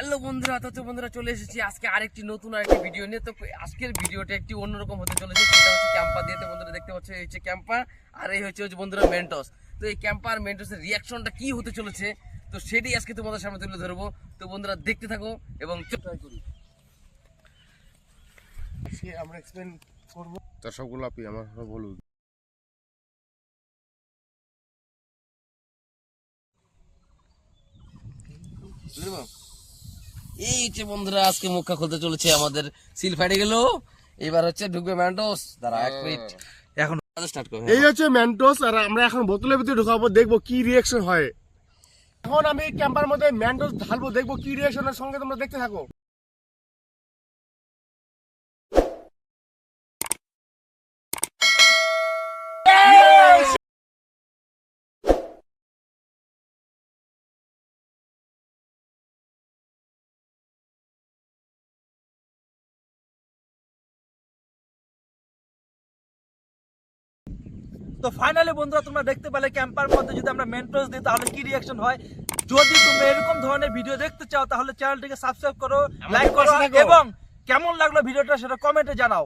Hello বন্ধুরা, তো বন্ধুরা চলে এসেছি আজকে আরেকটি নতুন ভিডিও নিয়ে। তো আজকের ভিডিওটা একটি অন্যরকম হতে চলেছে, সেটা হচ্ছে ক্যাম্পা দিয়ে। তো বন্ধুরা দেখতে পাচ্ছ, এই হচ্ছে ক্যাম্পা আর এই হচ্ছে বন্ধুরা মেন্টস। তো এই ক্যাম্পা আর মেন্টসের রিয়াকশনটা কি হতে চলেছে, তো সেটাই আজকে তোমাদের সামনে তুলে ধরবো। তো বন্ধুরা দেখতে থাকো এবং ট্রাই করি। আজকে আমরা এক্সপ্লেন করব দর্শকগুলো আপনি আমার বলুন। এই হচ্ছে বন্ধুরা আজকে মুখা খুলতে চলেছে আমাদের। সিল ফাইটে গেল, এবার হচ্ছে ঢুকবে মেন্টস। দাঁড়া এক মিনিট, এখন স্টার্ট করো। এই হচ্ছে মেন্টস, আর আমরা এখন বোতলের ভিতরে ঢোকাবো, দেখবো কি রিঅ্যাকশন হয়। এখন আমি ক্যাম্পার মধ্যে মেন্টস ঢালবো, দেখবো কি রিঅ্যাকশনের সঙ্গে তোমরা দেখতে থাকো। তো ফাইনালি বন্ধুরা তোমরা দেখতে পেলে ক্যাম্পার মধ্যে যদি আমরা মেন্টস দিই তাহলে কি রিঅ্যাকশন হয়। যদি তোমরা এরকম ধরনের ভিডিও দেখতে চাও তাহলে চ্যানেলটিকে সাবস্ক্রাইব করো, লাইক করো এবং কেমন লাগলো ভিডিওটা সেটা কমেন্টে জানাও।